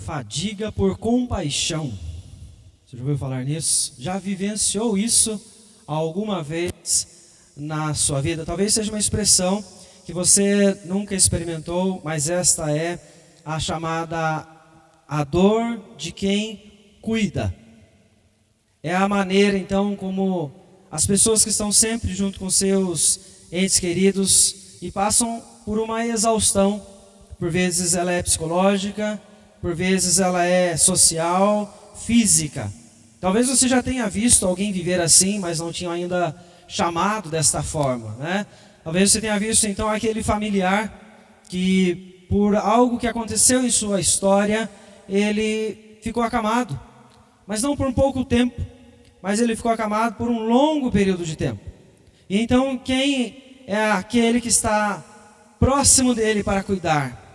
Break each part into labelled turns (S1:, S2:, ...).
S1: Fadiga por compaixão. Você já ouviu falar nisso? Já vivenciou isso alguma vez na sua vida? Talvez seja uma expressão que você nunca experimentou, mas esta é a chamada a dor de quem cuida. É a maneira então como as pessoas que estão sempre junto com seus entes queridos e passam por uma exaustão. Por vezes ela é psicológica, por vezes ela é social, física. Talvez você já tenha visto alguém viver assim, mas não tinha ainda chamado desta forma, né? Talvez você tenha visto então aquele familiar que por algo que aconteceu em sua história, ele ficou acamado. Mas não por um pouco tempo, mas ele ficou acamado por um longo período de tempo. E então quem é aquele que está próximo dele para cuidar?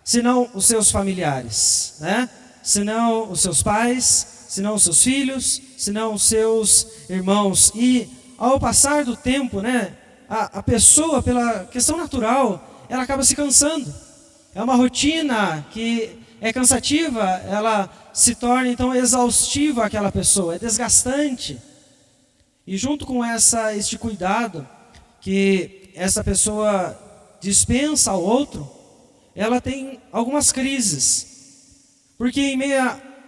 S1: Senão os seus familiares, né? Senão os seus pais, senão os seus filhos, senão os seus irmãos. E ao passar do tempo, né, a pessoa, pela questão natural, ela acaba se cansando. É uma rotina que é cansativa, ela se torna então exaustiva aquela pessoa, é desgastante. E junto com este cuidado que essa pessoa dispensa ao outro, ela tem algumas crises. Porque em meio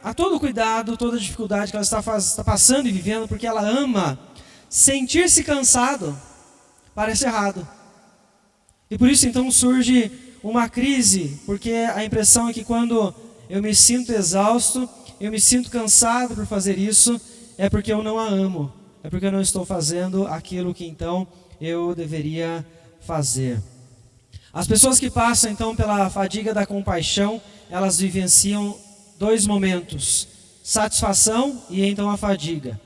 S1: a todo o cuidado, toda a dificuldade que ela está passando e vivendo, porque ela ama, sentir-se cansado parece errado. E por isso então surge uma crise, porque a impressão é que quando eu me sinto exausto, eu me sinto cansado por fazer isso, é porque eu não a amo, é porque eu não estou fazendo aquilo que então eu deveria fazer. As pessoas que passam então pela fadiga da compaixão, elas vivenciam dois momentos: satisfação e então a fadiga.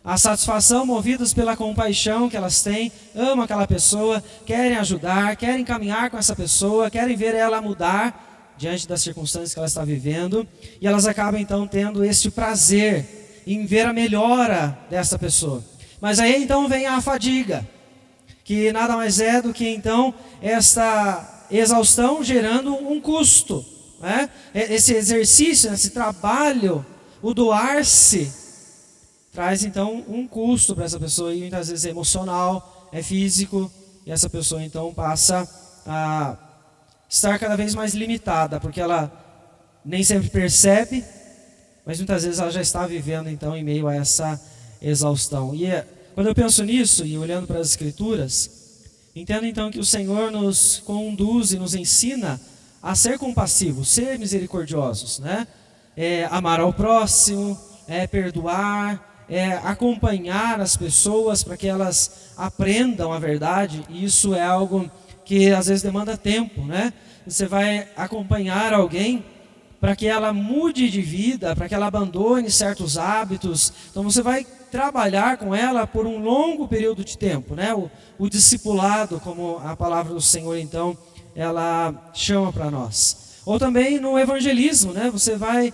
S1: A satisfação, movidas pela compaixão que elas têm, amam aquela pessoa, querem ajudar, querem caminhar com essa pessoa, querem ver ela mudar diante das circunstâncias que ela está vivendo, e elas acabam então tendo este prazer em ver a melhora dessa pessoa. Mas aí então vem a fadiga, que nada mais é do que então esta exaustão gerando um custo, né? Esse exercício, esse trabalho, o doar-se, traz então um custo para essa pessoa, e muitas vezes é emocional, é físico, e essa pessoa então passa a estar cada vez mais limitada, porque ela nem sempre percebe, mas muitas vezes ela já está vivendo então em meio a essa exaustão. E quando eu penso nisso, e olhando para as Escrituras, entendo então que o Senhor nos conduz e nos ensina a ser compassivos, ser misericordiosos, né? Amar ao próximo, perdoar, acompanhar as pessoas para que elas aprendam a verdade. E isso é algo que às vezes demanda tempo, né? Você vai acompanhar alguém para que ela mude de vida, para que ela abandone certos hábitos. Então você vai trabalhar com ela por um longo período de tempo, né? O discipulado, como a palavra do Senhor então ela chama para nós. Ou também no evangelismo, né? Você vai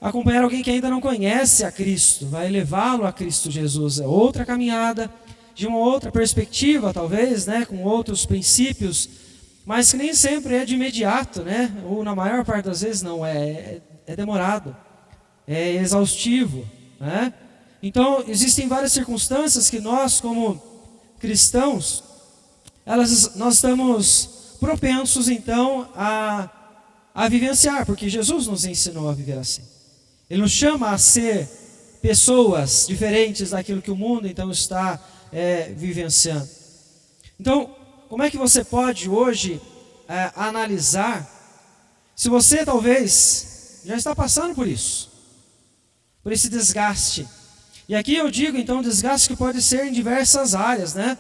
S1: acompanhar alguém que ainda não conhece a Cristo, vai levá-lo a Cristo Jesus. É outra caminhada, de uma outra perspectiva talvez, né? Com outros princípios, mas que nem sempre é de imediato, né? Ou na maior parte das vezes não, é demorado, é exaustivo, né? Então existem várias circunstâncias que nós como cristãos, nós estamos propensos então a vivenciar, porque Jesus nos ensinou a viver assim. Ele nos chama a ser pessoas diferentes daquilo que o mundo então está vivenciando. Então, como é que você pode hoje analisar se você talvez já está passando por isso, por esse desgaste? E aqui eu digo então desgaste que pode ser em diversas áreas, né?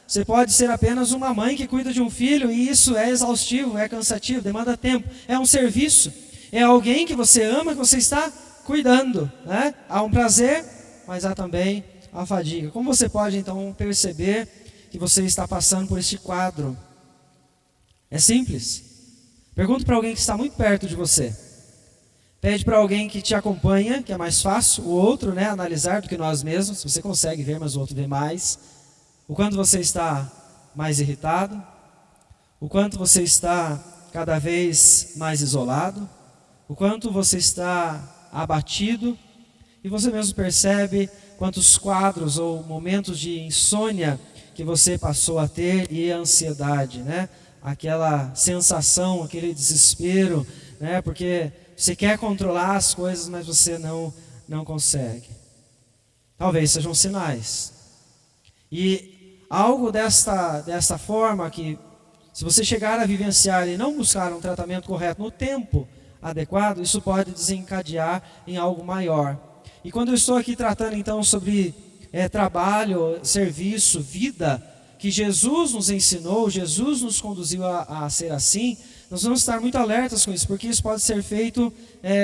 S1: Você pode ser apenas uma mãe que cuida de um filho, e isso é exaustivo, é cansativo, demanda tempo, é um serviço, é alguém que você ama, que você está cuidando, né? Há um prazer, mas há também a fadiga. Como você pode então perceber que você está passando por este quadro? É simples. Pergunta para alguém que está muito perto de você. Pede para alguém que te acompanha, que é mais fácil, o outro, né, analisar do que nós mesmos. Você consegue ver, mas o outro vê mais. O quanto você está mais irritado, o quanto você está cada vez mais isolado, o quanto você está abatido, e você mesmo percebe quantos quadros ou momentos de insônia que você passou a ter, e a ansiedade, né? Aquela sensação, aquele desespero, né? Porque você quer controlar as coisas, mas você não consegue. Talvez sejam sinais. E algo desta forma que, se você chegar a vivenciar e não buscar um tratamento correto no tempo adequado, isso pode desencadear em algo maior. E quando eu estou aqui tratando então sobre trabalho, serviço, vida, que Jesus nos ensinou, Jesus nos conduziu a ser assim, nós vamos estar muito alertas com isso, porque isso pode ser feito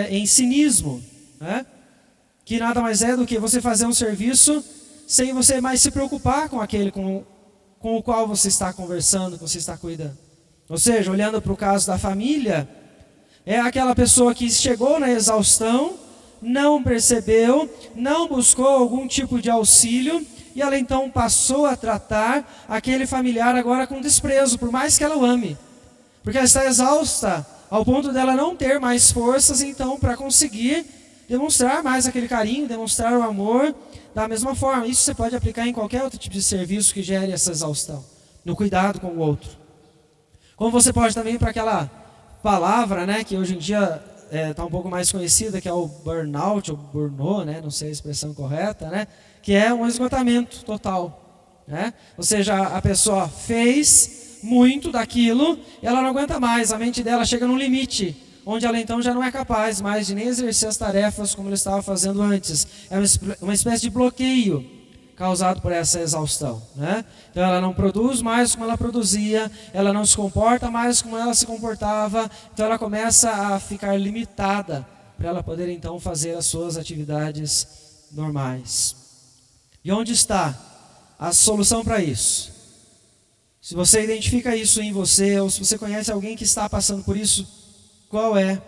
S1: em cinismo, né? Que nada mais é do que você fazer um serviço sem você mais se preocupar com aquele com o qual você está conversando, que você está cuidando. Ou seja, olhando para o caso da família, é aquela pessoa que chegou na exaustão, não percebeu, não buscou algum tipo de auxílio, e ela então passou a tratar aquele familiar agora com desprezo, por mais que ela o ame. Porque ela está exausta, ao ponto dela não ter mais forças, então, para conseguir demonstrar mais aquele carinho, demonstrar o amor da mesma forma. Isso você pode aplicar em qualquer outro tipo de serviço que gere essa exaustão, no cuidado com o outro. Como você pode também para aquela palavra, né, que hoje em dia está um pouco mais conhecida, que é o burnout, ou burnout, né, não sei a expressão correta, né, que é um esgotamento total, né? Ou seja, a pessoa fez muito daquilo, e ela não aguenta mais, a mente dela chega num limite, onde ela então já não é capaz mais de nem exercer as tarefas como ela estava fazendo antes. É uma espécie de bloqueio causado por essa exaustão, né? Então ela não produz mais como ela produzia, ela não se comporta mais como ela se comportava, então ela começa a ficar limitada para ela poder então fazer as suas atividades normais. E onde está a solução para isso? Se você identifica isso em você, ou se você conhece alguém que está passando por isso, qual é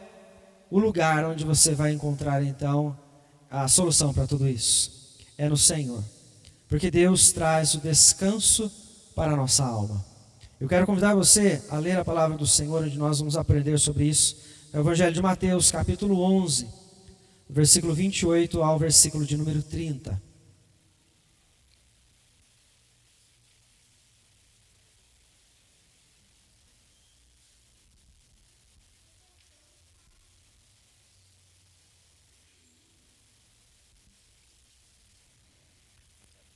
S1: o lugar onde você vai encontrar então a solução para tudo isso? É no Senhor. Porque Deus traz o descanso para a nossa alma. Eu quero convidar você a ler a palavra do Senhor, onde nós vamos aprender sobre isso. É o Evangelho de Mateus, capítulo 11, versículo 28 ao versículo de número 30.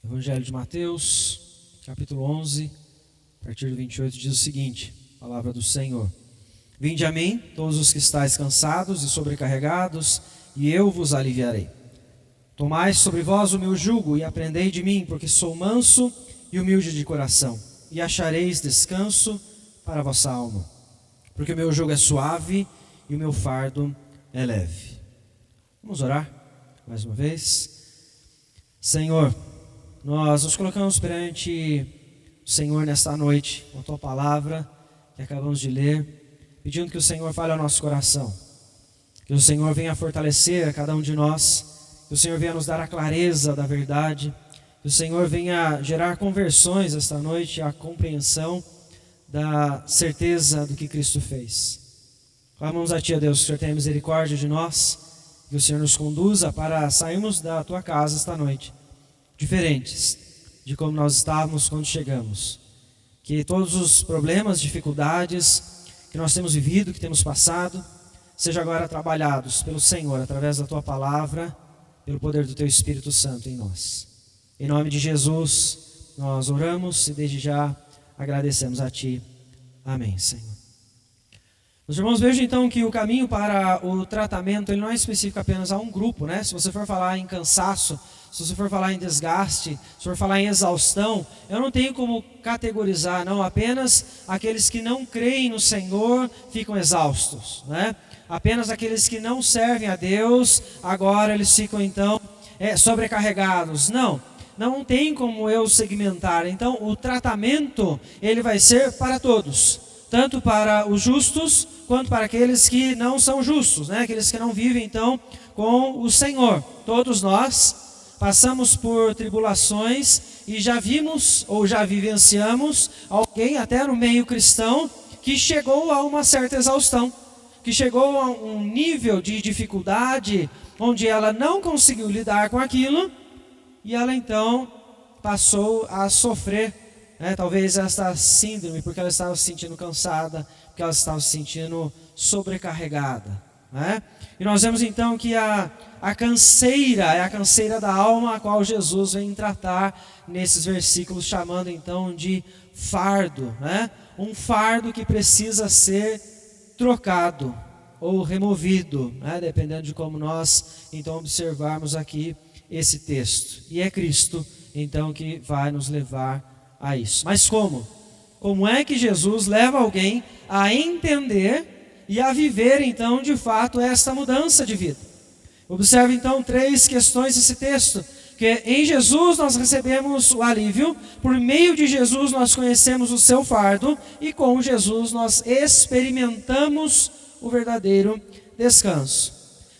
S1: Evangelho de Mateus, capítulo 11, a partir do 28, diz o seguinte: palavra do Senhor. Vinde a mim, todos os que estáis cansados e sobrecarregados, e eu vos aliviarei. Tomai sobre vós o meu jugo e aprendei de mim, porque sou manso e humilde de coração, e achareis descanso para a vossa alma. Porque o meu jugo é suave e o meu fardo é leve. Vamos orar mais uma vez. Senhor, nós nos colocamos perante o Senhor nesta noite, com a Tua palavra que acabamos de ler, pedindo que o Senhor fale ao nosso coração, que o Senhor venha fortalecer a cada um de nós, que o Senhor venha nos dar a clareza da verdade, que o Senhor venha gerar conversões esta noite, a compreensão da certeza do que Cristo fez. Clamamos a Ti, ó Deus, que o Senhor tenha misericórdia de nós, que o Senhor nos conduza para sairmos da Tua casa esta noite diferentes de como nós estávamos quando chegamos. Que todos os problemas, dificuldades que nós temos vivido, que temos passado, sejam agora trabalhados pelo Senhor, através da Tua palavra, pelo poder do Teu Espírito Santo em nós. Em nome de Jesus, nós oramos e desde já agradecemos a Ti. Amém, Senhor. Os irmãos, vejam então que o caminho para o tratamento, ele não é específico apenas a um grupo, né? Se você for falar em cansaço, se você for falar em desgaste, se for falar em exaustão, eu não tenho como categorizar, não, apenas aqueles que não creem no Senhor ficam exaustos, né? Apenas aqueles que não servem a Deus, agora eles ficam então sobrecarregados. Não tem como eu segmentar. Então o tratamento, ele vai ser para todos, tanto para os justos, quanto para aqueles que não são justos, né? Aqueles que não vivem então com o Senhor. Todos nós passamos por tribulações e já vimos ou já vivenciamos alguém até no meio cristão que chegou a uma certa exaustão, que chegou a um nível de dificuldade onde ela não conseguiu lidar com aquilo e ela então passou a sofrer, talvez esta síndrome, porque ela estava se sentindo cansada, porque ela estava se sentindo sobrecarregada. E nós vemos então que a canseira é a canseira da alma, a qual Jesus vem tratar nesses versículos, chamando então de fardo, um fardo que precisa ser trocado ou removido, dependendo de como nós então observarmos aqui esse texto. E é Cristo então que vai nos levar a isso. Mas como? Como é que Jesus leva alguém a entender e a viver então de fato esta mudança de vida? Observe então 3 questões desse texto. Que em Jesus nós recebemos o alívio, por meio de Jesus nós conhecemos o seu fardo e com Jesus nós experimentamos o verdadeiro descanso.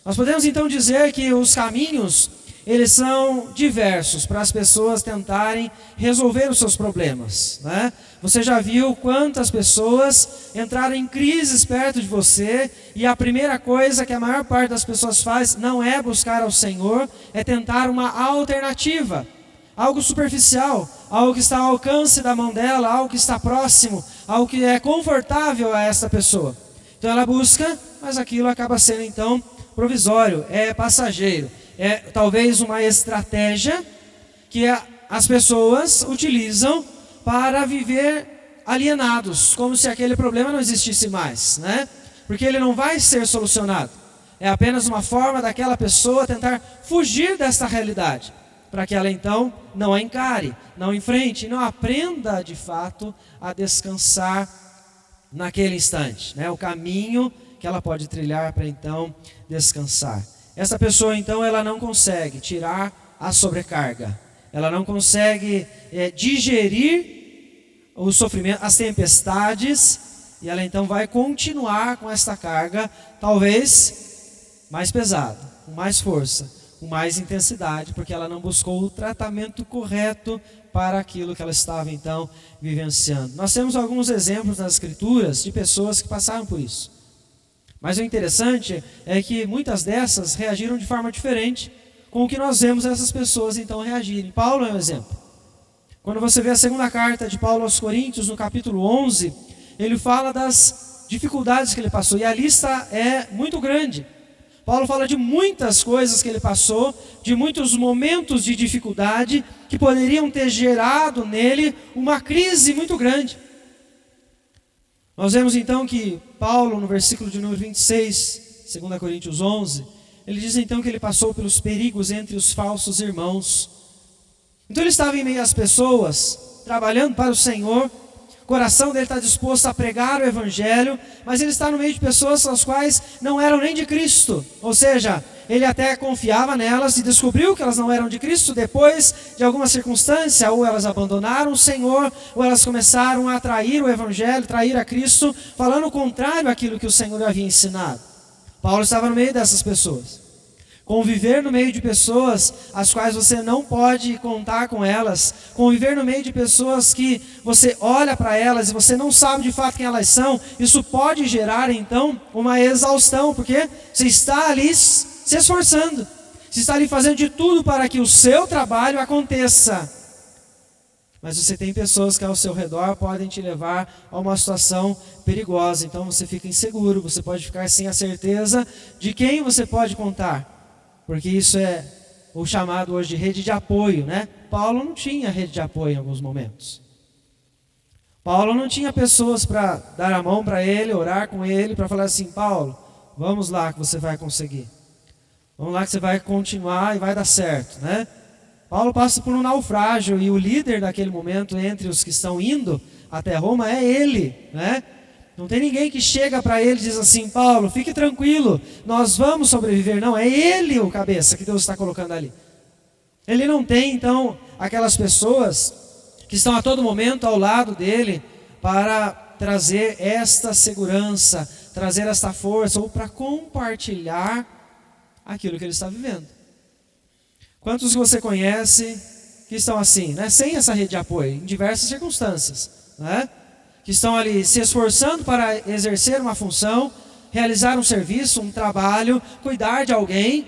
S1: Nós podemos então dizer que os caminhos, eles são diversos para as pessoas tentarem resolver os seus problemas, Você já viu quantas pessoas entraram em crises perto de você e a primeira coisa que a maior parte das pessoas faz não é buscar ao Senhor, é tentar uma alternativa, algo superficial, algo que está ao alcance da mão dela, algo que está próximo, algo que é confortável a essa pessoa. Então ela busca, mas aquilo acaba sendo então provisório, é passageiro. É talvez uma estratégia que as pessoas utilizam para viver alienados, como se aquele problema não existisse mais, Porque ele não vai ser solucionado. É apenas uma forma daquela pessoa tentar fugir desta realidade, para que ela então não a encare, não enfrente, não aprenda de fato a descansar naquele instante, O caminho que ela pode trilhar para então descansar. Essa pessoa então ela não consegue tirar a sobrecarga, ela não consegue digerir o sofrimento, as tempestades, e ela então vai continuar com esta carga, talvez mais pesada, com mais força, com mais intensidade, porque ela não buscou o tratamento correto para aquilo que ela estava então vivenciando. Nós temos alguns exemplos nas Escrituras de pessoas que passaram por isso. Mas o interessante é que muitas dessas reagiram de forma diferente com o que nós vemos essas pessoas então reagirem. Paulo é um exemplo. Quando você vê a segunda carta de Paulo aos Coríntios, no capítulo 11, ele fala das dificuldades que ele passou, e a lista é muito grande. Paulo fala de muitas coisas que ele passou, de muitos momentos de dificuldade que poderiam ter gerado nele uma crise muito grande. Nós vemos então que Paulo, no versículo de número 26, 2 Coríntios 11, ele diz então que ele passou pelos perigos entre os falsos irmãos. Então ele estava em meio às pessoas, trabalhando para o Senhor, o coração dele está disposto a pregar o Evangelho, mas ele está no meio de pessoas as quais não eram nem de Cristo, ou seja, ele até confiava nelas e descobriu que elas não eram de Cristo depois de alguma circunstância, ou elas abandonaram o Senhor, ou elas começaram a trair o Evangelho, trair a Cristo, falando o contrário àquilo que o Senhor havia ensinado. Paulo estava no meio dessas pessoas. Conviver no meio de pessoas as quais você não pode contar com elas, conviver no meio de pessoas que você olha para elas e você não sabe de fato quem elas são, isso pode gerar então uma exaustão, porque você está ali se esforçando, você está ali fazendo de tudo para que o seu trabalho aconteça, mas você tem pessoas que ao seu redor podem te levar a uma situação perigosa, então você fica inseguro, você pode ficar sem a certeza de quem você pode contar. Porque isso é o chamado hoje de rede de apoio, Paulo não tinha rede de apoio em alguns momentos. Paulo não tinha pessoas para dar a mão para ele, orar com ele, para falar assim: Paulo, vamos lá que você vai conseguir. Vamos lá que você vai continuar e vai dar certo, Paulo passa por um naufrágio e o líder daquele momento entre os que estão indo até Roma é ele, Não tem ninguém que chega para ele e diz assim: Paulo, fique tranquilo, nós vamos sobreviver. Não, é ele o cabeça que Deus está colocando ali. Ele não tem então aquelas pessoas que estão a todo momento ao lado dele para trazer esta segurança, trazer esta força ou para compartilhar aquilo que ele está vivendo. Quantos você conhece que estão assim, sem essa rede de apoio, em diversas circunstâncias, que estão ali se esforçando para exercer uma função, realizar um serviço, um trabalho, cuidar de alguém,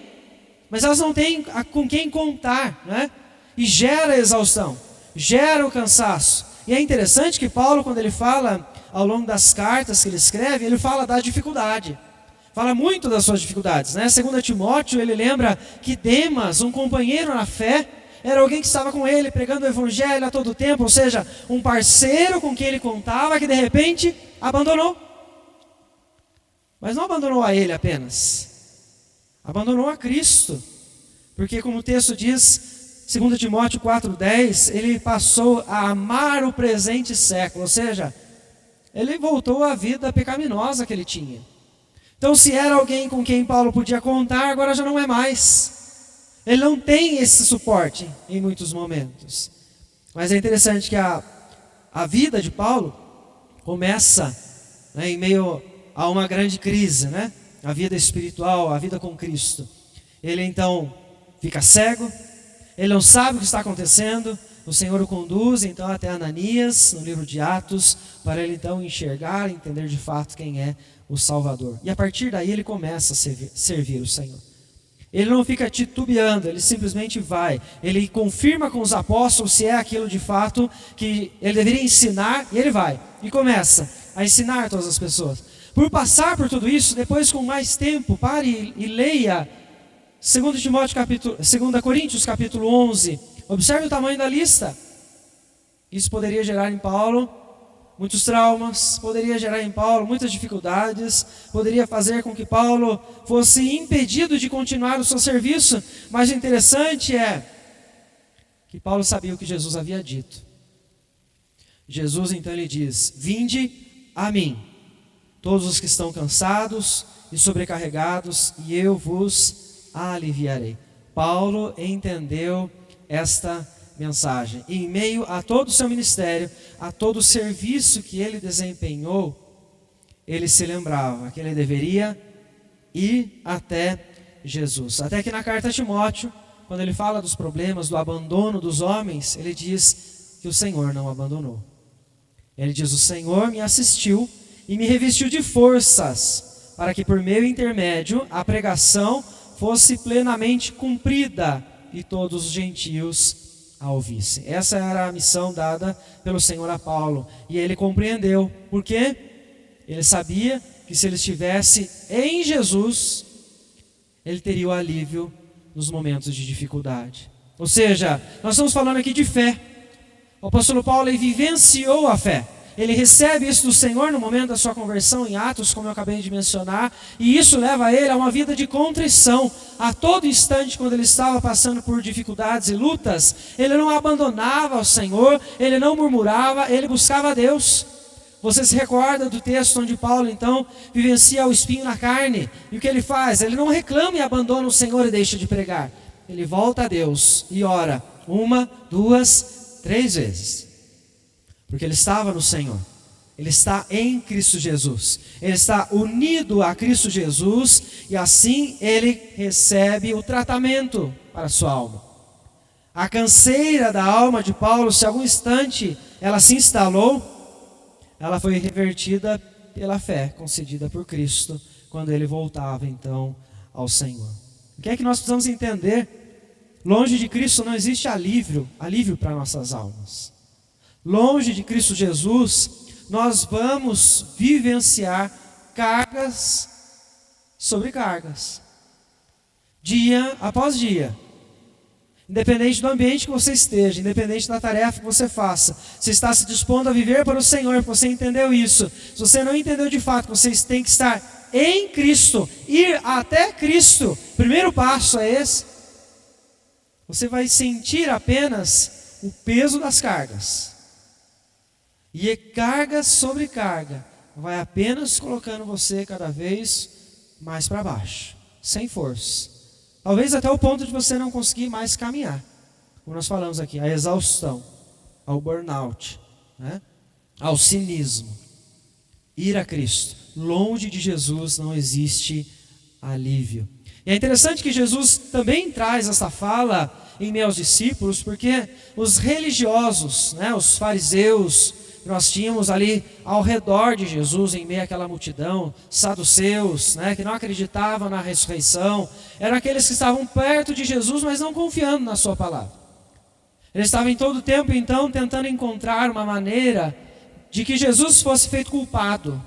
S1: mas elas não têm com quem contar, né? E gera exaustão, gera o cansaço. E é interessante que Paulo, quando ele fala ao longo das cartas que ele escreve, ele fala da dificuldade. Fala muito das suas dificuldades, né? 2 Timóteo, ele lembra que Demas, um companheiro na fé, era alguém que estava com ele pregando o evangelho a todo tempo, ou seja, um parceiro com quem ele contava que de repente abandonou. Mas não abandonou a ele apenas, abandonou a Cristo. Porque como o texto diz, 2 Timóteo 4,10, ele passou a amar o presente século, ou seja, ele voltou à vida pecaminosa que ele tinha. Então, se era alguém com quem Paulo podia contar, agora já não é mais. Ele não tem esse suporte em muitos momentos. Mas é interessante que a vida de Paulo começa, né, em meio a uma grande crise, né? A vida espiritual, a vida com Cristo. Ele então fica cego, ele não sabe o que está acontecendo. O Senhor o conduz então até Ananias, no livro de Atos, para ele então enxergar, entender de fato quem é o Salvador. E a partir daí ele começa a servir o Senhor. Ele não fica titubeando, ele simplesmente vai. Ele confirma com os apóstolos se é aquilo de fato que ele deveria ensinar, e ele vai. E começa a ensinar todas as pessoas. Por passar por tudo isso, depois com mais tempo, pare e leia 2 Coríntios capítulo 11. Observe o tamanho da lista. Isso poderia gerar em Paulo muitos traumas, poderia gerar em Paulo muitas dificuldades, poderia fazer com que Paulo fosse impedido de continuar o seu serviço. Mas o interessante é que Paulo sabia o que Jesus havia dito. Jesus então lhe diz: vinde a mim, todos os que estão cansados e sobrecarregados, e eu vos aliviarei. Paulo entendeu esta mensagem. E em meio a todo o seu ministério, a todo o serviço que ele desempenhou, ele se lembrava que ele deveria ir até Jesus. Até que na carta a Timóteo, quando ele fala dos problemas, do abandono dos homens, ele diz que o Senhor não abandonou. Ele diz: o Senhor me assistiu e me revestiu de forças, para que por meu intermédio a pregação fosse plenamente cumprida e todos os gentios a ouvissem. Essa era a missão dada pelo Senhor a Paulo. E ele compreendeu. Por quê? Ele sabia que se ele estivesse em Jesus, ele teria o alívio nos momentos de dificuldade. Ou seja, nós estamos falando aqui de fé. O apóstolo Paulo, ele vivenciou a fé. Ele recebe isso do Senhor no momento da sua conversão em Atos, como eu acabei de mencionar, e isso leva ele a uma vida de contrição. A todo instante, quando ele estava passando por dificuldades e lutas, ele não abandonava o Senhor, ele não murmurava, ele buscava a Deus. Você se recorda do texto onde Paulo então vivencia o espinho na carne, e o que ele faz? Ele não reclama e abandona o Senhor e deixa de pregar. Ele volta a Deus e ora 1, 2, 3 vezes. Porque ele estava no Senhor, ele está em Cristo Jesus, ele está unido a Cristo Jesus, e assim ele recebe o tratamento para a sua alma. A canseira da alma de Paulo, se algum instante ela se instalou, ela foi revertida pela fé concedida por Cristo, quando ele voltava então ao Senhor. O que é que nós precisamos entender? Longe de Cristo não existe alívio para nossas almas. Longe de Cristo Jesus, nós vamos vivenciar cargas sobre cargas, dia após dia. Independente do ambiente que você esteja, independente da tarefa que você faça, você está se dispondo a viver para o Senhor, você entendeu isso. Se você não entendeu de fato, você tem que estar em Cristo, ir até Cristo. Primeiro passo é esse. Você vai sentir apenas o peso das cargas. E carga sobre carga vai apenas colocando você cada vez mais para baixo, sem força. Talvez até o ponto de você não conseguir mais caminhar. Como nós falamos aqui, a exaustão, ao burnout, né? Ao cinismo. Ir a Cristo. Longe de Jesus não existe alívio. E é interessante que Jesus também traz essa fala em meio aos discípulos, porque os religiosos, né, os fariseus, nós tínhamos ali ao redor de Jesus, em meio àquela multidão, saduceus, que não acreditavam na ressurreição, eram aqueles que estavam perto de Jesus, mas não confiando na sua palavra. Eles estavam em todo o tempo, então, tentando encontrar uma maneira de que Jesus fosse feito culpado,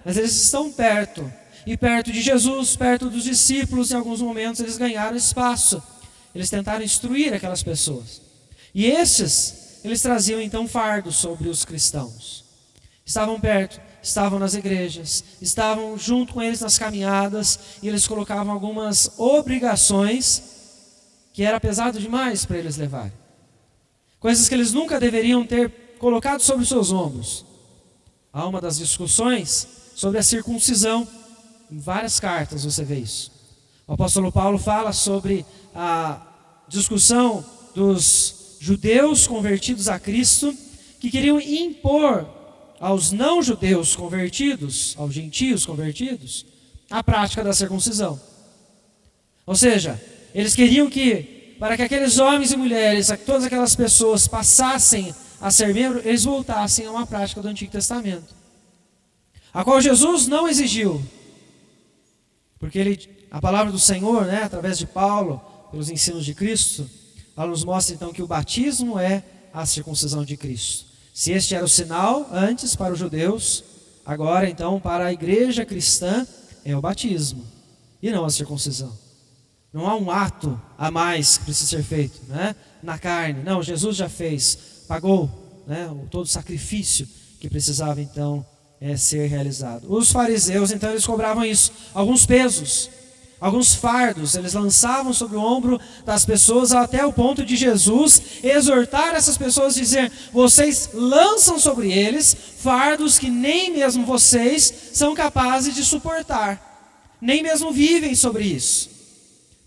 S1: Mas eles estão perto, e perto de Jesus, perto dos discípulos, em alguns momentos eles ganharam espaço. Eles tentaram instruir aquelas pessoas. E eles traziam então fardos sobre os cristãos. Estavam perto, estavam nas igrejas, estavam junto com eles nas caminhadas, e eles colocavam algumas obrigações que era pesado demais para eles levarem. Coisas que eles nunca deveriam ter colocado sobre os seus ombros. Há uma das discussões sobre a circuncisão. Em várias cartas você vê isso. O apóstolo Paulo fala sobre a discussão dos judeus convertidos a Cristo, que queriam impor aos não-judeus convertidos, aos gentios convertidos, a prática da circuncisão. Ou seja, eles queriam que, para que aqueles homens e mulheres, todas aquelas pessoas passassem a ser membros, eles voltassem a uma prática do Antigo Testamento, a qual Jesus não exigiu, porque a palavra do Senhor, através de Paulo, pelos ensinos de Cristo, ela nos mostra então que o batismo é a circuncisão de Cristo. Se este era o sinal antes para os judeus, agora então para a igreja cristã é o batismo e não a circuncisão. Não há um ato a mais que precisa ser feito, na carne. Não, Jesus já fez, pagou, todo o sacrifício que precisava então ser realizado. Os fariseus então eles cobravam isso, alguns pesos, alguns fardos, eles lançavam sobre o ombro das pessoas, até o ponto de Jesus exortar essas pessoas, dizer: vocês lançam sobre eles fardos que nem mesmo vocês são capazes de suportar, nem mesmo vivem sobre isso.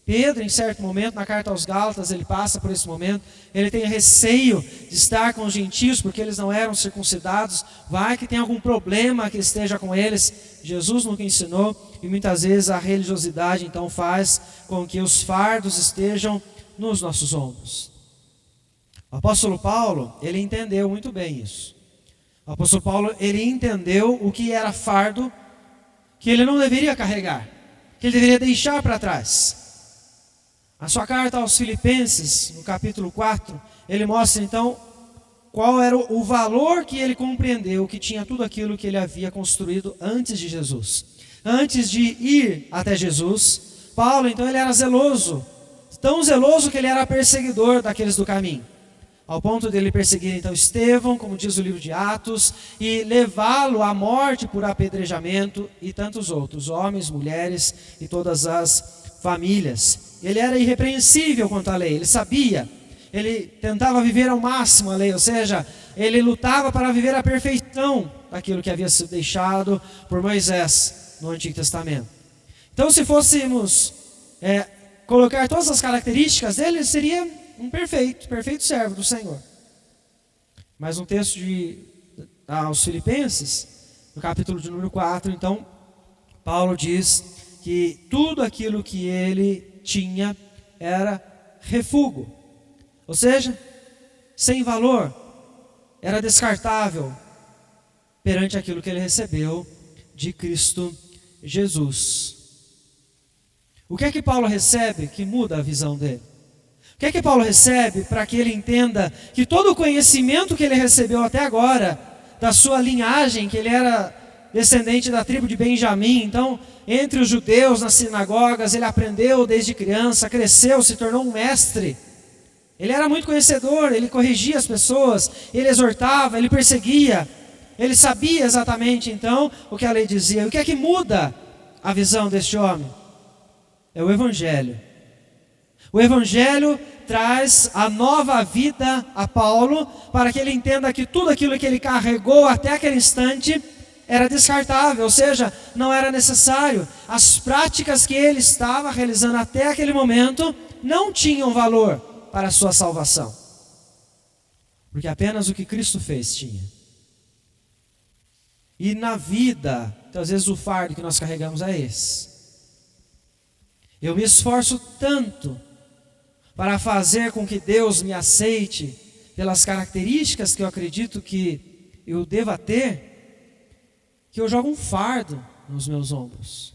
S1: Pedro, em certo momento, na carta aos Gálatas, ele passa por esse momento, ele tem receio de estar com os gentios, porque eles não eram circuncidados, vai que tem algum problema que esteja com eles. Jesus nunca ensinou, e muitas vezes a religiosidade então faz com que os fardos estejam nos nossos ombros. O apóstolo Paulo, ele entendeu muito bem isso. O apóstolo Paulo, ele entendeu o que era fardo, que ele não deveria carregar, que ele deveria deixar para trás. A sua carta aos Filipenses, no capítulo 4, ele mostra então qual era o valor que ele compreendeu, que tinha tudo aquilo que ele havia construído antes de Jesus. Antes de ir até Jesus, Paulo então ele era zeloso, tão zeloso que ele era perseguidor daqueles do caminho, ao ponto de ele perseguir então Estevão, como diz o livro de Atos, e levá-lo à morte por apedrejamento, e tantos outros, homens, mulheres e todas as famílias. Ele era irrepreensível quanto à lei, ele sabia, ele tentava viver ao máximo a lei, ou seja, ele lutava para viver a perfeição daquilo que havia sido deixado por Moisés no Antigo Testamento. Então, se fôssemos colocar todas as características dele, ele seria um perfeito servo do Senhor. Mas no texto aos Filipenses, no capítulo de número 4, então, Paulo diz que tudo aquilo que ele tinha era refúgio, ou seja, sem valor, era descartável perante aquilo que ele recebeu de Cristo Jesus. O que é que Paulo recebe que muda a visão dele? O que é que Paulo recebe para que ele entenda que todo o conhecimento que ele recebeu até agora, da sua linhagem, que ele era descendente da tribo de Benjamim, então entre os judeus nas sinagogas, ele aprendeu desde criança, cresceu, se tornou um mestre. Ele era muito conhecedor, ele corrigia as pessoas, ele exortava, ele perseguia, ele sabia exatamente então o que a lei dizia. O que é que muda a visão deste homem? É o Evangelho. O Evangelho traz a nova vida a Paulo, para que ele entenda que tudo aquilo que ele carregou até aquele instante era descartável, ou seja, não era necessário. As práticas que ele estava realizando até aquele momento não tinham valor para a sua salvação, porque apenas o que Cristo fez tinha. E na vida, então, às vezes o fardo que nós carregamos é esse. Eu me esforço tanto para fazer com que Deus me aceite pelas características que eu acredito que eu deva ter, que eu jogo um fardo nos meus ombros.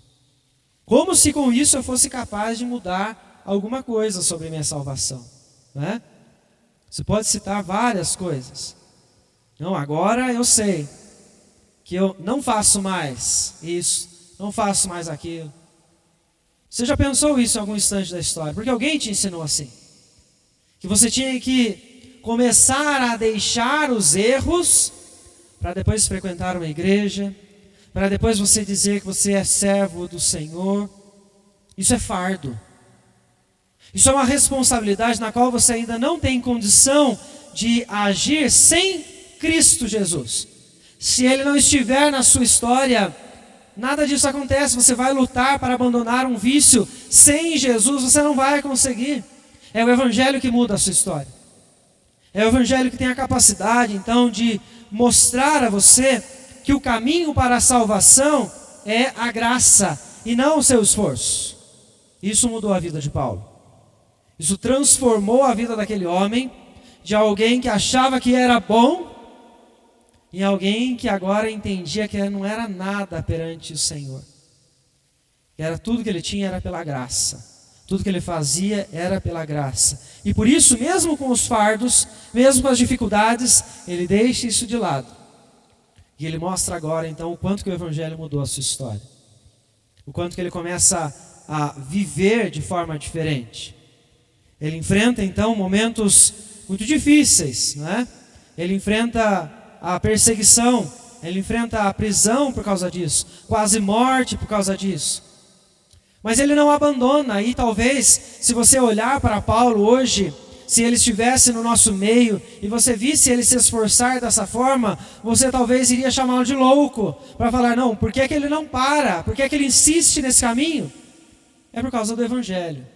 S1: Como se com isso eu fosse capaz de mudar alguma coisa sobre minha salvação, né? Você pode citar várias coisas. Não, agora eu sei que eu não faço mais isso, não faço mais aquilo. Você já pensou isso em algum instante da história? Porque alguém te ensinou assim. Que você tinha que começar a deixar os erros para depois frequentar uma igreja, para depois você dizer que você é servo do Senhor. Isso é fardo. Isso é uma responsabilidade na qual você ainda não tem condição de agir sem Cristo Jesus. Se Ele não estiver na sua história, nada disso acontece. Você vai lutar para abandonar um vício. Sem Jesus você não vai conseguir. É o Evangelho que muda a sua história. É o Evangelho que tem a capacidade, então, de mostrar a você que o caminho para a salvação é a graça e não o seu esforço. Isso mudou a vida de Paulo. Isso transformou a vida daquele homem de alguém que achava que era bom em alguém que agora entendia que não era nada perante o Senhor. Que era tudo que ele tinha era pela graça. Tudo que ele fazia era pela graça. E por isso, mesmo com os fardos, mesmo com as dificuldades, ele deixa isso de lado. E ele mostra agora, então, o quanto que o Evangelho mudou a sua história. O quanto que ele começa a viver de forma diferente. Ele enfrenta, então, momentos muito difíceis, né? Ele enfrenta a perseguição, ele enfrenta a prisão por causa disso, quase morte por causa disso. Mas ele não abandona, e talvez, se você olhar para Paulo hoje, se ele estivesse no nosso meio, e você visse ele se esforçar dessa forma, você talvez iria chamá-lo de louco, para falar, não, por que é que ele não para? Por que é que ele insiste nesse caminho? É por causa do Evangelho.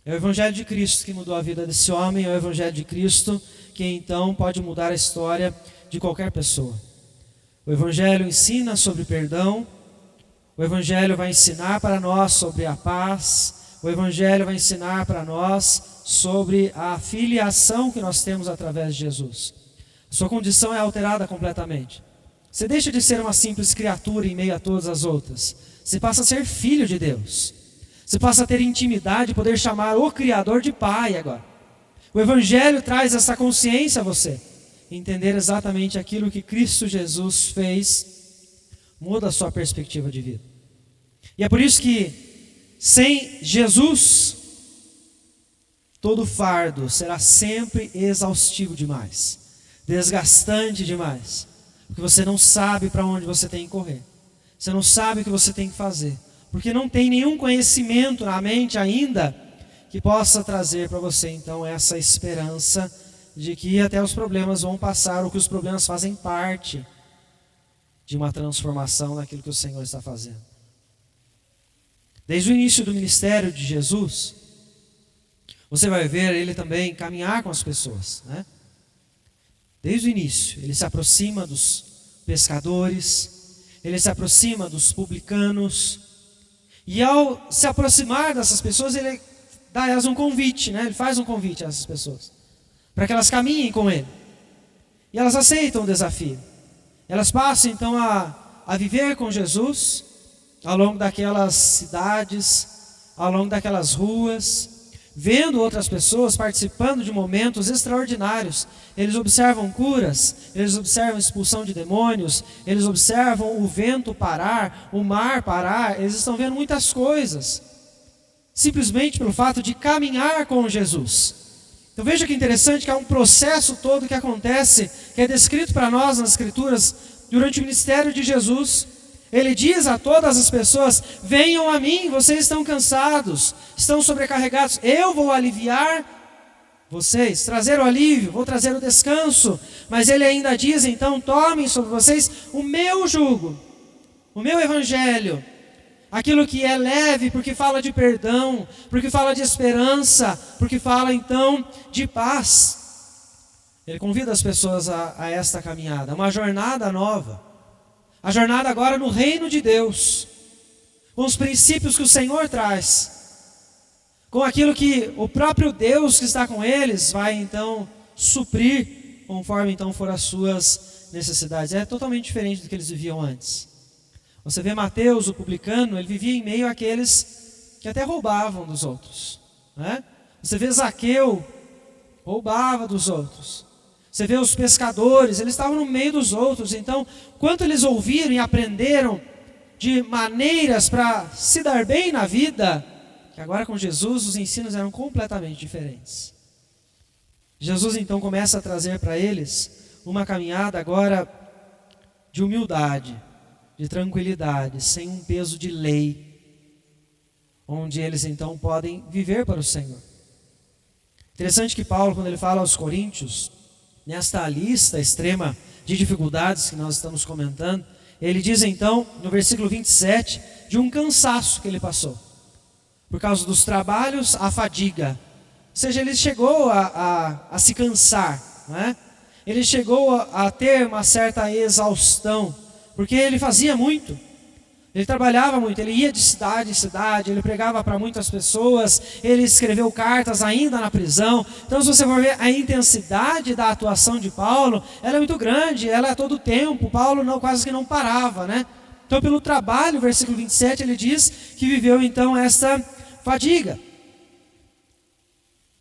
S1: É o Evangelho de Cristo que mudou a vida desse homem, é o Evangelho de Cristo que então pode mudar a história de qualquer pessoa. O Evangelho ensina sobre perdão, o Evangelho vai ensinar para nós sobre a paz, o Evangelho vai ensinar para nós sobre a filiação que nós temos através de Jesus. A sua condição é alterada completamente. Você deixa de ser uma simples criatura em meio a todas as outras. Você passa a ser filho de Deus. Você passa a ter intimidade e poder chamar o Criador de Pai agora. O Evangelho traz essa consciência a você. Entender exatamente aquilo que Cristo Jesus fez muda a sua perspectiva de vida. E é por isso que sem Jesus, todo fardo será sempre exaustivo demais, desgastante demais, porque você não sabe para onde você tem que correr. Você não sabe o que você tem que fazer, porque não tem nenhum conhecimento na mente ainda que possa trazer para você então essa esperança de que até os problemas vão passar, ou que os problemas fazem parte de uma transformação naquilo que o Senhor está fazendo. Desde o início do ministério de Jesus, você vai ver ele também caminhar com as pessoas, né? Desde o início, ele se aproxima dos pescadores, ele se aproxima dos publicanos, e ao se aproximar dessas pessoas, ele dá a elas um convite, né? Ele faz um convite a essas pessoas, para que elas caminhem com ele. E elas aceitam o desafio. Elas passam então a viver com Jesus, ao longo daquelas cidades, ao longo daquelas ruas, vendo outras pessoas participando de momentos extraordinários. Eles observam curas, eles observam expulsão de demônios, eles observam o vento parar, o mar parar, eles estão vendo muitas coisas, simplesmente pelo fato de caminhar com Jesus. Então veja que interessante que há um processo todo que acontece, que é descrito para nós nas Escrituras, durante o ministério de Jesus. Ele diz a todas as pessoas, venham a mim, vocês estão cansados, estão sobrecarregados, eu vou aliviar vocês, trazer o alívio, vou trazer o descanso. Mas ele ainda diz, então, tomem sobre vocês o meu jugo, o meu evangelho, aquilo que é leve, porque fala de perdão, porque fala de esperança, porque fala então de paz. Ele convida as pessoas a esta caminhada, uma jornada nova. A jornada agora no reino de Deus, com os princípios que o Senhor traz, com aquilo que o próprio Deus que está com eles vai então suprir, conforme então for as suas necessidades. É totalmente diferente do que eles viviam antes. Você vê Mateus, o publicano, ele vivia em meio àqueles que até roubavam dos outros, né? Você vê Zaqueu, roubava dos outros. Você vê os pescadores, eles estavam no meio dos outros. Então, quanto eles ouviram e aprenderam de maneiras para se dar bem na vida, que agora com Jesus os ensinos eram completamente diferentes. Jesus então começa a trazer para eles uma caminhada agora de humildade, de tranquilidade, sem um peso de lei, onde eles então podem viver para o Senhor. Interessante que Paulo, quando ele fala aos coríntios, nesta lista extrema de dificuldades que nós estamos comentando, ele diz então, no versículo 27, de um cansaço que ele passou. Por causa dos trabalhos, a fadiga. Ou seja, ele chegou a se cansar, né? Ele chegou a ter uma certa exaustão, porque ele fazia muito. Ele trabalhava muito, ele ia de cidade em cidade, ele pregava para muitas pessoas, ele escreveu cartas ainda na prisão. Então, se você for ver a intensidade da atuação de Paulo, ela é muito grande, ela é todo o tempo. Paulo quase que não parava, né? Então, pelo trabalho, versículo 27, ele diz que viveu então essa fadiga.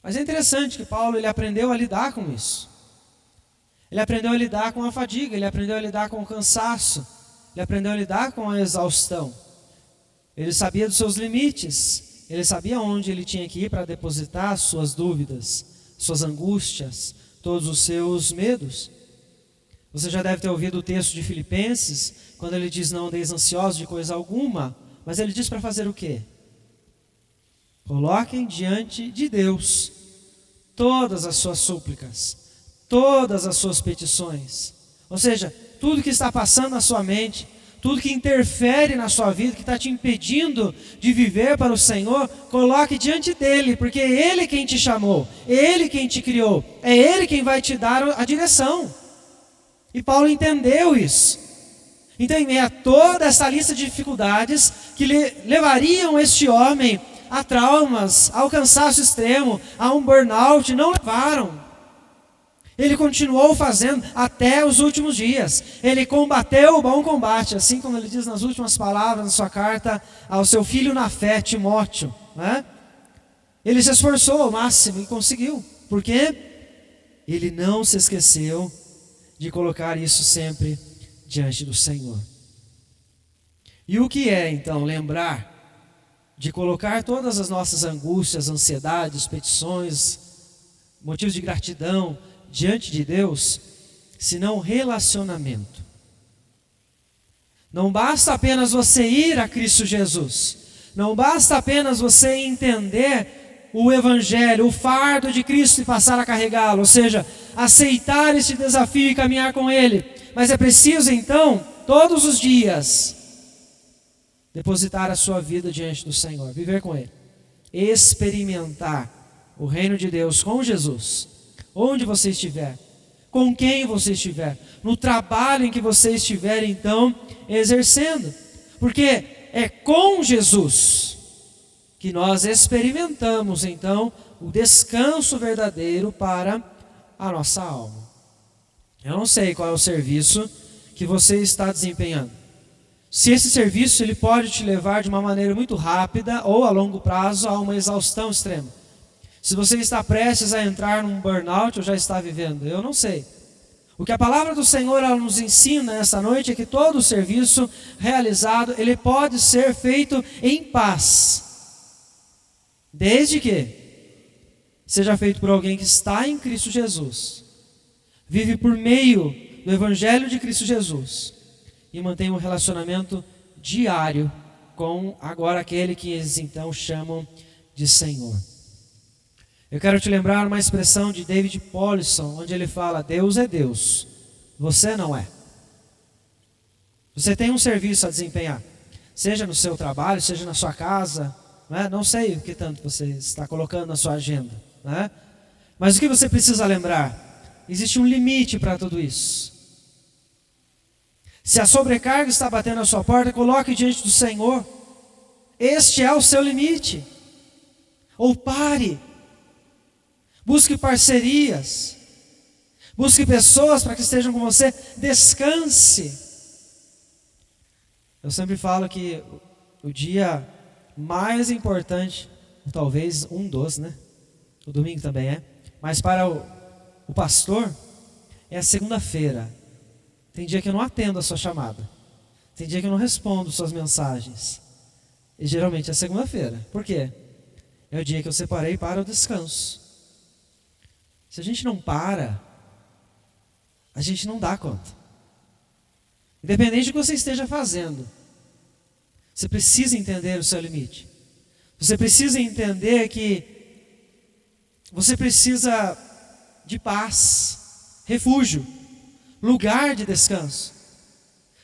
S1: Mas é interessante que Paulo ele aprendeu a lidar com isso. Ele aprendeu a lidar com a fadiga, ele aprendeu a lidar com o cansaço, ele aprendeu a lidar com a exaustão. Ele sabia dos seus limites, ele sabia onde ele tinha que ir para depositar suas dúvidas, suas angústias, todos os seus medos. Você já deve ter ouvido o texto de Filipenses, quando ele diz: não andeis ansiosos de coisa alguma, mas ele diz para fazer o quê? Coloquem diante de Deus todas as suas súplicas, todas as suas petições. Ou seja, tudo que está passando na sua mente, tudo que interfere na sua vida, que está te impedindo de viver para o Senhor, coloque diante dEle, porque é Ele quem te chamou, é Ele quem te criou, é Ele quem vai te dar a direção. E Paulo entendeu isso. Então, em meio a toda essa lista de dificuldades que levariam este homem a traumas, ao cansaço extremo, a um burnout, não levaram. Ele continuou fazendo até os últimos dias. Ele combateu o bom combate, assim como ele diz nas últimas palavras na sua carta ao seu filho na fé, Timóteo, né? Ele se esforçou ao máximo e conseguiu. Por quê? Ele não se esqueceu de colocar isso sempre diante do Senhor. E o que é então lembrar de colocar todas as nossas angústias, ansiedades, petições, motivos de gratidão diante de Deus, senão relacionamento? Não basta apenas você ir a Cristo Jesus, não basta apenas você entender o Evangelho, o fardo de Cristo e passar a carregá-lo, ou seja, aceitar esse desafio e caminhar com Ele, mas é preciso então, todos os dias, depositar a sua vida diante do Senhor, viver com Ele, experimentar o reino de Deus com Jesus, onde você estiver, com quem você estiver, no trabalho em que você estiver então exercendo, porque é com Jesus que nós experimentamos então o descanso verdadeiro para a nossa alma. Eu não sei qual é o serviço que você está desempenhando. Se esse serviço ele pode te levar de uma maneira muito rápida ou a longo prazo a uma exaustão extrema. Se você está prestes a entrar num burnout ou já está vivendo, eu não sei. O que a palavra do Senhor ela nos ensina esta noite é que todo o serviço realizado, ele pode ser feito em paz. Desde que seja feito por alguém que está em Cristo Jesus, vive por meio do Evangelho de Cristo Jesus e mantém um relacionamento diário com agora aquele que eles então chamam de Senhor. Eu quero te lembrar uma expressão de David Powlison, onde ele fala: Deus é Deus, você não é. Você tem um serviço a desempenhar, seja no seu trabalho, seja na sua casa, né? Não sei o que tanto você está colocando na sua agenda, né? Mas o que você precisa lembrar? Existe um limite para tudo isso. Se a sobrecarga está batendo na sua porta, coloque diante do Senhor. Este é o seu limite. Ou pare. Busque parcerias. Busque pessoas para que estejam com você. Descanse. Eu sempre falo que o dia mais importante, talvez um dos, né? O domingo também é. Mas para o pastor, é a segunda-feira. Tem dia que eu não atendo a sua chamada. Tem dia que eu não respondo suas mensagens. E geralmente é segunda-feira. Por quê? É o dia que eu separei para o descanso. Se a gente não para, a gente não dá conta. Independente do que você esteja fazendo, você precisa entender o seu limite. Você precisa entender que você precisa de paz, refúgio, lugar de descanso.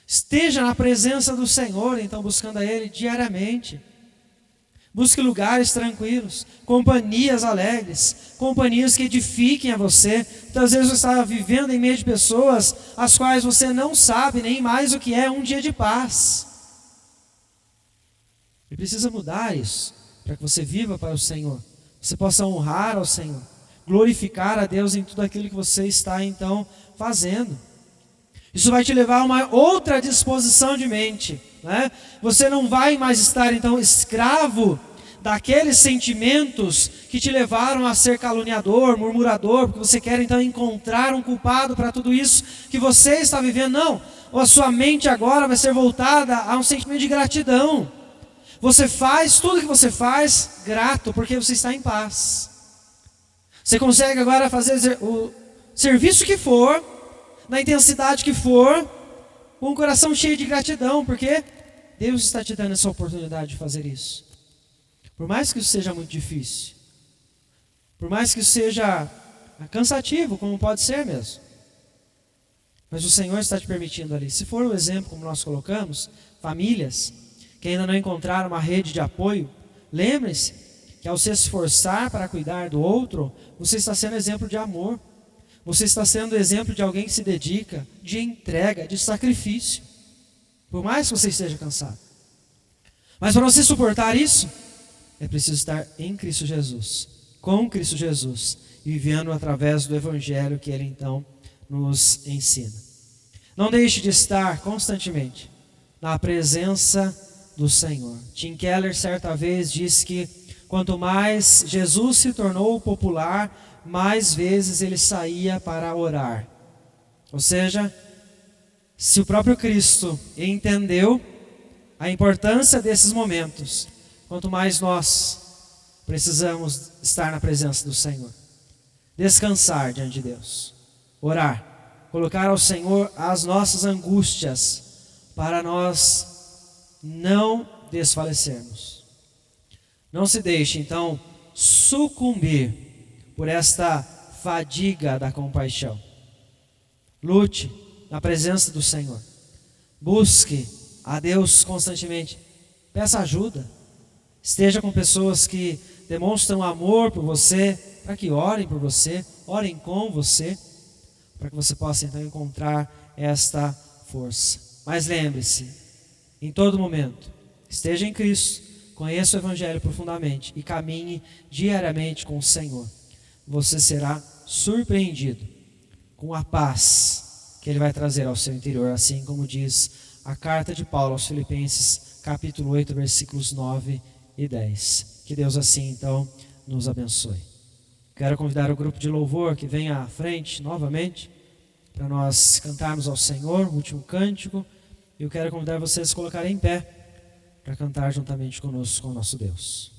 S1: Esteja na presença do Senhor, então buscando a Ele diariamente. Busque lugares tranquilos, companhias alegres, companhias que edifiquem a você. Muitas vezes você está vivendo em meio de pessoas as quais você não sabe nem mais o que é um dia de paz. E precisa mudar isso, para que você viva para o Senhor. Você possa honrar ao Senhor, glorificar a Deus em tudo aquilo que você está então fazendo. Isso vai te levar a uma outra disposição de mente, né? Você não vai mais estar então escravo daqueles sentimentos que te levaram a ser caluniador, murmurador, porque você quer então encontrar um culpado para tudo isso que você está vivendo. Não, a sua mente agora vai ser voltada a um sentimento de gratidão. Você faz tudo que você faz grato, porque você está em paz. Você consegue agora fazer o serviço que for, na intensidade que for, com o coração cheio de gratidão, porque Deus está te dando essa oportunidade de fazer isso. Por mais que isso seja muito difícil, por mais que isso seja cansativo, como pode ser mesmo, mas o Senhor está te permitindo ali. Se for o exemplo, como nós colocamos, famílias que ainda não encontraram uma rede de apoio, lembre-se que ao se esforçar para cuidar do outro, você está sendo exemplo de amor. Você está sendo exemplo de alguém que se dedica, de entrega, de sacrifício. Por mais que você esteja cansado. Mas para você suportar isso, é preciso estar em Cristo Jesus, com Cristo Jesus, e vivendo através do Evangelho que Ele então nos ensina. Não deixe de estar constantemente na presença do Senhor. Tim Keller certa vez disse que quanto mais Jesus se tornou popular, mais vezes ele saía para orar. Ou seja, se o próprio Cristo entendeu a importância desses momentos, quanto mais nós precisamos estar na presença do Senhor. Descansar diante de Deus. Orar. Colocar ao Senhor as nossas angústias, para nós não desfalecermos. Não se deixe, então, sucumbir por esta fadiga da compaixão. Lute na presença do Senhor. Busque a Deus constantemente. Peça ajuda. Esteja com pessoas que demonstram amor por você, para que orem por você, orem com você, para que você possa então encontrar esta força. Mas lembre-se, em todo momento, esteja em Cristo, conheça o Evangelho profundamente e caminhe diariamente com o Senhor. Você será surpreendido com a paz que Ele vai trazer ao seu interior, assim como diz a carta de Paulo aos Filipenses, capítulo 8, versículos 9 e 10. Que Deus assim, então, nos abençoe. Quero convidar o grupo de louvor que venha à frente novamente, para nós cantarmos ao Senhor o último cântico. E eu quero convidar vocês a se colocarem em pé, para cantar juntamente conosco com o nosso Deus.